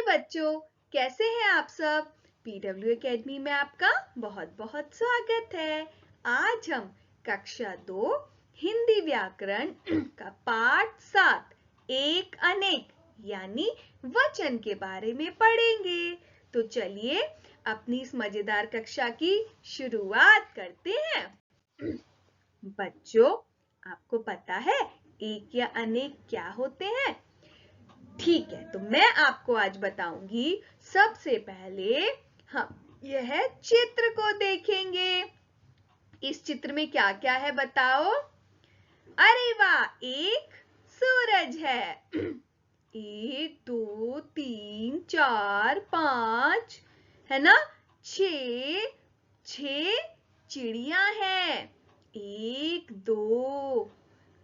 बच्चों, कैसे हैं आप सब? पीडब्ल्यू एकेडमी में आपका बहुत बहुत स्वागत है। आज हम कक्षा 2 हिंदी व्याकरण का पाठ 7 एक अनेक यानी वचन के बारे में पढ़ेंगे। तो चलिए अपनी इस मजेदार कक्षा की शुरुआत करते हैं। बच्चों, आपको पता है एक या अनेक क्या होते हैं? ठीक है, तो मैं आपको आज बताऊंगी। सबसे पहले हम यह चित्र को देखेंगे। इस चित्र में क्या क्या है बताओ? अरे वाह, एक सूरज है। 1 2 3 4 5 है ना? 6 चिड़िया हैं। 1 2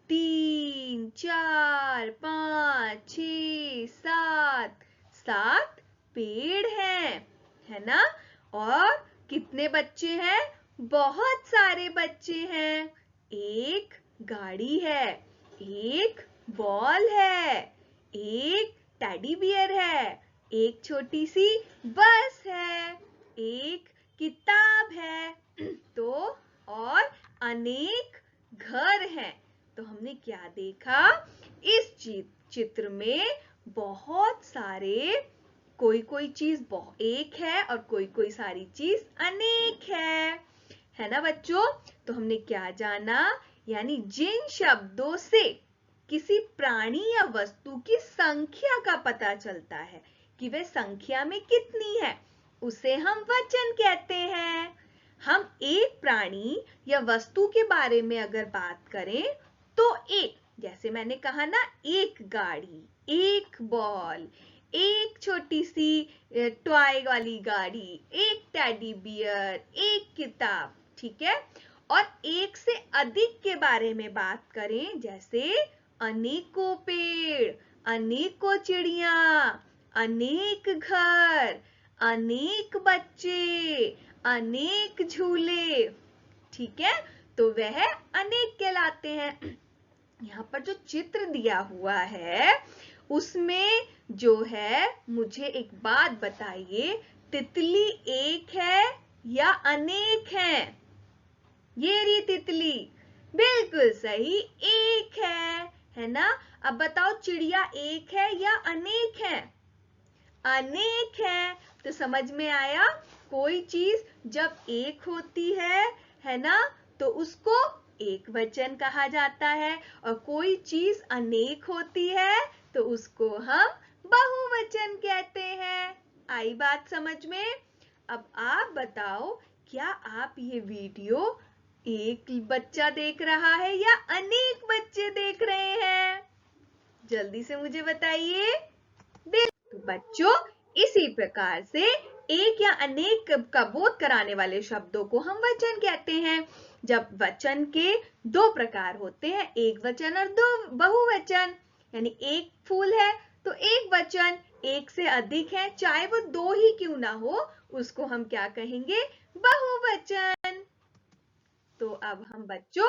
3 4 5 6 7 पेड़ हैं, है ना? और कितने बच्चे हैं? बहुत सारे बच्चे हैं। एक गाड़ी है, एक बॉल है, एक टेडी बियर है, एक छोटी सी बस है, एक किताब है तो और अनेक घर हैं। तो हमने क्या देखा? इस चित्र में बहुत सारे कोई चीज एक है और कोई सारी चीज अनेक है ना बच्चों? तो हमने क्या जाना? यानी जिन शब्दों से किसी प्राणी या वस्तु की संख्या का पता चलता है कि वह संख्या में कितनी है, उसे हम वचन कहते हैं। हम एक प्राणी या वस्तु के बारे में अगर बात करें तो एक, जैसे मैंने कहा ना, एक गाड़ी, एक बॉल, एक छोटी सी टॉय वाली गाड़ी, एक टेडी बियर, एक किताब, ठीक है? और एक से अधिक के बारे में बात करें, जैसे अनेकों पेड़, अनेकों चिड़िया, अनेक घर, अनेक बच्चे, अनेक झूले, ठीक है? तो वह अनेक कहलाते हैं। यहाँ पर जो चित्र दिया हुआ है उसमें जो है, मुझे एक बात बताइए, तितली एक है या अनेक है? ये रही तितली, बिल्कुल सही, एक है ना? अब बताओ, चिड़िया एक है या अनेक है? अनेक है। तो समझ में आया, कोई चीज जब एक होती है ना, तो उसको एक वचन कहा जाता है, और कोई चीज अनेक होती है तो उसको हम बहुवचन कहते हैं। आई बात समझ में? अब आप बताओ, क्या आप ये वीडियो एक बच्चा देख रहा है या अनेक बच्चे देख रहे हैं? जल्दी से मुझे बताइए। तो बच्चों, इसी प्रकार से एक या अनेक का बोध कराने वाले शब्दों को हम वचन कहते हैं। जब वचन के दो प्रकार होते हैं, एक वचन और दो बहुवचन, यानी एक फूल है तो एक वचन, एक से अधिक है चाहे वो दो ही क्यों ना हो, उसको हम क्या कहेंगे? बहुवचन। तो अब हम बच्चों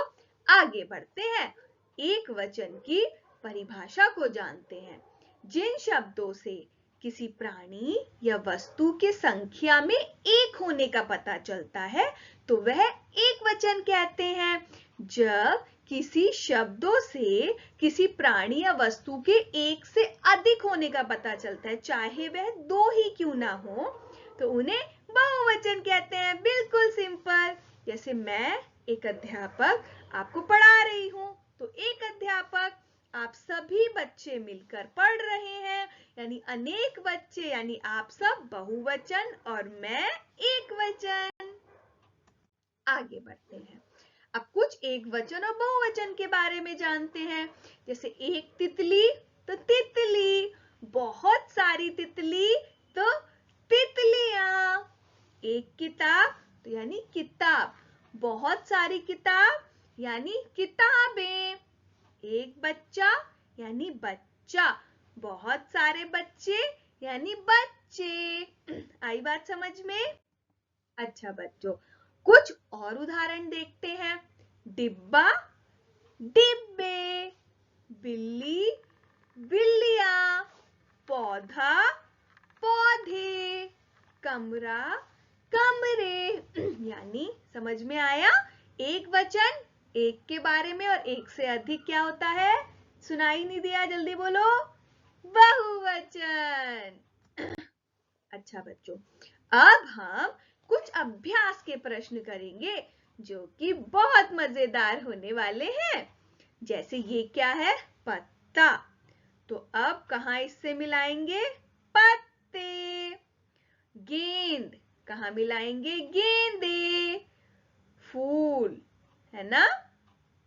आगे बढ़ते हैं, एक वचन की परिभाषा को जानते हैं। जिन शब्दों से किसी प्राणी या वस्तु के संख्या में एक होने का पता चलता है तो वह एक वचन कहते हैं। जब किसी शब्दों से किसी प्राणी या वस्तु के एक से अधिक होने का पता चलता है, चाहे वह दो ही क्यों ना हो, तो उन्हें बहुवचन कहते हैं। बिल्कुल सिंपल। जैसे मैं एक अध्यापक आपको पढ़ा रही हूं, तो एक अध्यापक, आप सभी बच्चे मिलकर पढ़ रहे हैं, यानी अनेक बच्चे, यानी आप सब बहुवचन और मैं एक वचन। आगे बढ़ते हैं, अब कुछ एक वचन और बहुवचन के बारे में जानते हैं। जैसे एक तितली तो तितली, बहुत सारी तितली तो तितलियां, एक किताब तो यानी किताब, बहुत सारी किताब यानी किताबें, एक बच्चा यानी बच्चा, बहुत सारे बच्चे यानी बच्चे। आई बात समझ में? अच्छा बच्चों, कुछ और उदाहरण देखते हैं। डिब्बा, डिब्बे, बिल्ली, बिल्लियां, पौधा, पौधे, कमरा, कमरे। यानी समझ में आया, एक वचन एक के बारे में और एक से अधिक क्या होता है? सुनाई नहीं दिया, जल्दी बोलो, बहुवचन। अच्छा बच्चों, अब हम कुछ अभ्यास के प्रश्न करेंगे जो कि बहुत मजेदार होने वाले हैं। जैसे ये क्या है? पत्ता। तो अब कहां इससे मिलाएंगे? पत्ते। गेंद, कहां मिलाएंगे? गेंदे। फूल, है ना?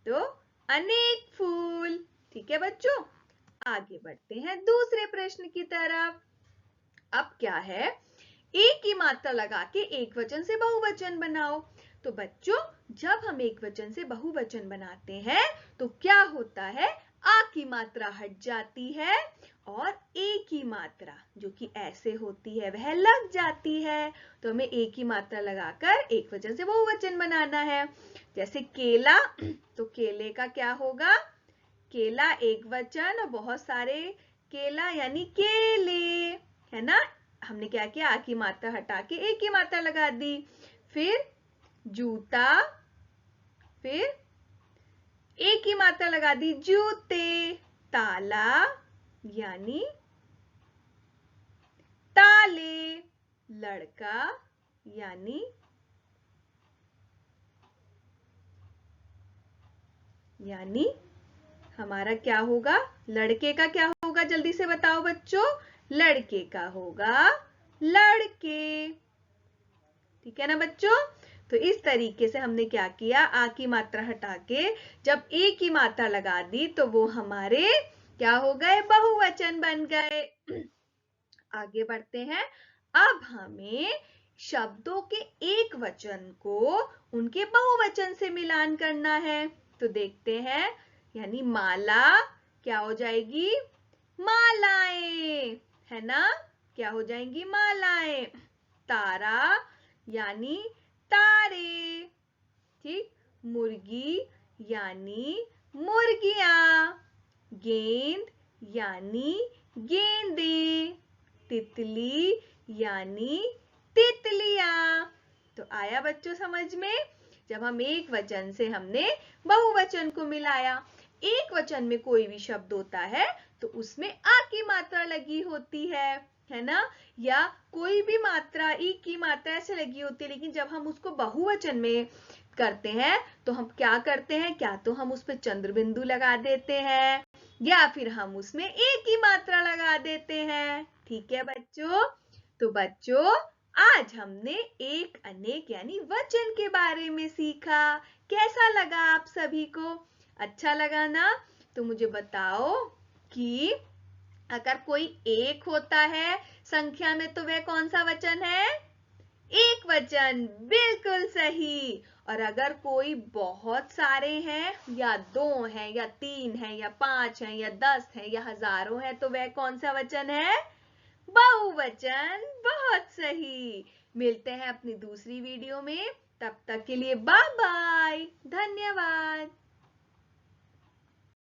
तो अनेक फूल। ठीक है बच्चों, आगे बढ़ते हैं दूसरे प्रश्न की तरफ। अब क्या है? एक की मात्रा लगा के एक वचन से बहुवचन बनाओ। तो बच्चों, जब हम एक वचन से बहुवचन बनाते हैं तो क्या होता है? आ की मात्रा हट जाती है और ए की मात्रा जो कि ऐसे होती है वह लग जाती है। तो हमें ए की मात्रा लगाकर एक वचन से बहुवचन बनाना है। जैसे केला, तो केले का क्या होगा? केला एक वचन और बहुत सारे केला यानी केले, है ना? हमने क्या किया? आ की मात्रा हटा के ए की मात्रा लगा दी। फिर जूता, फिर ए की मात्रा लगा दी, जूते। ताला यानी ताले। लड़का यानी हमारा क्या होगा? लड़के का क्या होगा? जल्दी से बताओ बच्चों। लड़के का होगा लड़के। ठीक है ना बच्चों? तो इस तरीके से हमने क्या किया? आ की मात्रा हटा के जब ए की मात्रा लगा दी तो वो हमारे क्या हो गए? बहुवचन बन गए। आगे बढ़ते हैं। अब हमें शब्दों के एक वचन को उनके बहुवचन से मिलान करना है। तो देखते हैं, यानी माला क्या हो जाएगी? मालाएं, है ना? क्या हो जाएंगी? मालाएं। तारा यानी तारे। ठीक। मुर्गी यानी मुर्गियां। गेंद यानी गेंदे। तितली यानी तितलियां। तो आया बच्चों समझ में? जब हम एक वचन से हमने बहुवचन को मिलाया। एक वचन में कोई भी शब्द होता है तो उसमें आ की मात्रा लगी होती है ना? या कोई भी मात्रा, ई की मात्रा ऐसे लगी होती है, लेकिन जब हम उसको बहुवचन में करते हैं तो हम क्या करते हैं? क्या तो हम उस पर चंद्र बिंदु लगा देते हैं या फिर हम उसमें एक ही मात्रा लगा देते हैं। ठीक है बच्चों? तो बच्चों, आज हमने एक अनेक यानी वचन के बारे में सीखा। कैसा लगा आप सभी को? अच्छा लगा ना? तो मुझे बताओ कि अगर कोई एक होता है संख्या में तो वह कौन सा वचन है? एक वचन। बिल्कुल सही। और अगर कोई बहुत सारे हैं, या 2 हैं या 3 हैं या 5 हैं या 10 हैं या हजारों हैं, तो वह कौन सा वचन है? बहुवचन। बहुत सही। मिलते हैं अपनी दूसरी वीडियो में, तब तक के लिए बाय बाय, धन्यवाद।